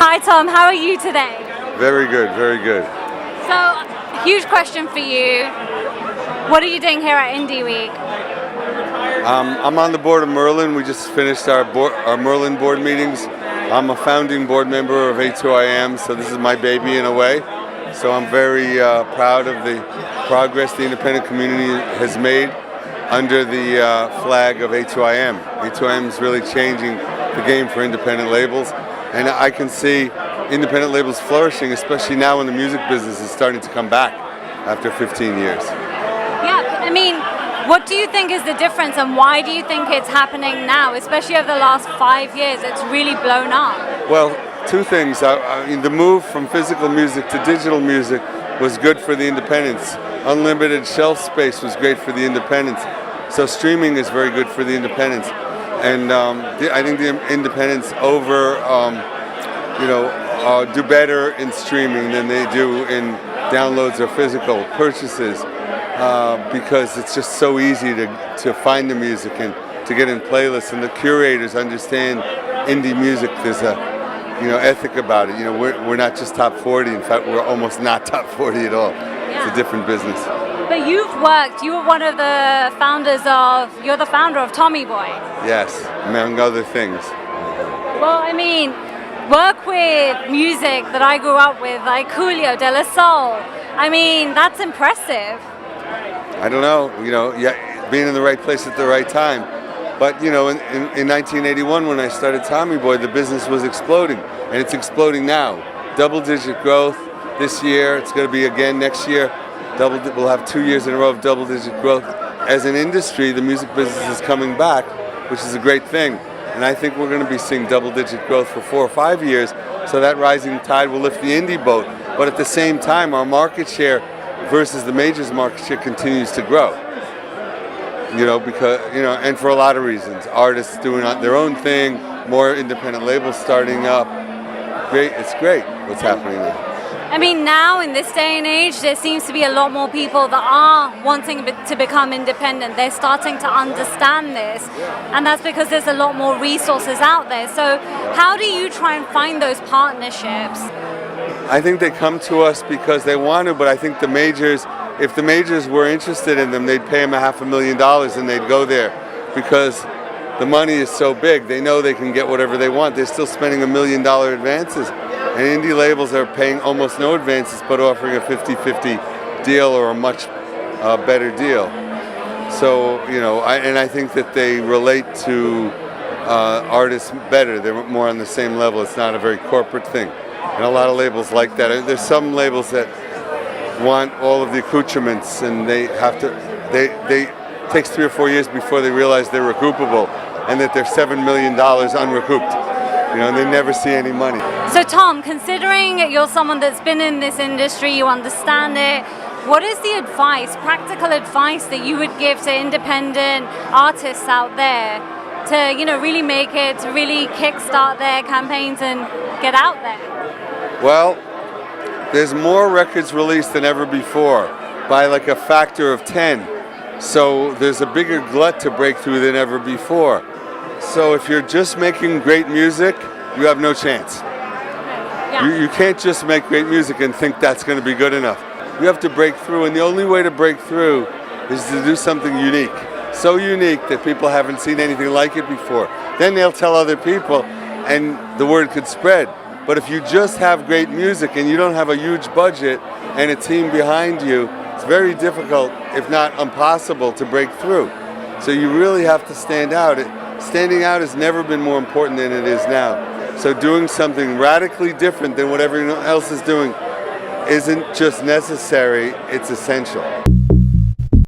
Hi Tom, how are you today? Very good, very good. So, huge question for you. What are you doing here at Indie Week? I'm on the board of Merlin. We just finished our Merlin board meetings. I'm a founding board member of A2IM, so this is my baby in a way. So I'm very proud of the progress the independent community has made under the flag of A2IM. A2IM is really changing the game for independent labels, and I can see independent labels flourishing, especially now when the music business is starting to come back after 15 years. Yeah, I mean, what do you think is the difference, and why do you think it's happening now, especially over the last 5 years? It's really blown up. Well, two things. I mean, the move from physical music to digital music was good for the independents. Unlimited shelf space was great for the independents. So streaming is very good for the independents. And I think the independents do better in streaming than they do in downloads or physical purchases because it's just so easy to find the music and to get in playlists, and the curators understand indie music. There's a ethic about it. We're not just top 40. In fact, we're almost not top 40 at all. Yeah. It's a different business. But you were one of the you're the founder of Tommy Boy. Yes, among other things. Well, I mean, work with music that I grew up with, like Coolio, De La Soul. I mean, that's impressive. I don't know, being in the right place at the right time. But, in 1981 when I started Tommy Boy, the business was exploding, and it's exploding now. Double-digit growth this year. It's going to be again next year. We'll have 2 years in a row of double-digit growth. As an industry, the music business is coming back, which is a great thing. And I think we're going to be seeing double-digit growth for 4 or 5 years, so that rising tide will lift the indie boat. But at the same time, our market share versus the majors' market share continues to grow. And for a lot of reasons. Artists doing their own thing, more independent labels starting up. It's great what's happening there. I mean, now in this day and age, there seems to be a lot more people that are wanting to become independent. They're starting to understand this, and that's because there's a lot more resources out there. So how do you try and find those partnerships? I think they come to us because they want to, but I think if the majors were interested in them, they'd pay them $500,000 and they'd go there because the money is so big. They know they can get whatever they want. They're still spending $1 million advances. And indie labels are paying almost no advances but offering a 50-50 deal or a much better deal. So, I think that they relate to artists better. They're more on the same level. It's not a very corporate thing. And a lot of labels like that. There's some labels that want all of the accoutrements, and they it takes 3 or 4 years before they realize they're recoupable and that they're $7 million unrecouped. And they never see any money. So Tom, considering you're someone that's been in this industry, you understand it, what is the advice, practical advice that you would give to independent artists out there to, really make it, to really kickstart their campaigns and get out there? Well, there's more records released than ever before by like a factor of 10. So there's a bigger glut to break through than ever before. So if you're just making great music, you have no chance. Yeah. You can't just make great music and think that's going to be good enough. You have to break through, and the only way to break through is to do something unique. So unique that people haven't seen anything like it before. Then they'll tell other people, and the word could spread. But if you just have great music and you don't have a huge budget and a team behind you, it's very difficult, if not impossible, to break through. So you really have to stand out. Standing out has never been more important than it is now. So doing something radically different than what everyone else is doing isn't just necessary, it's essential.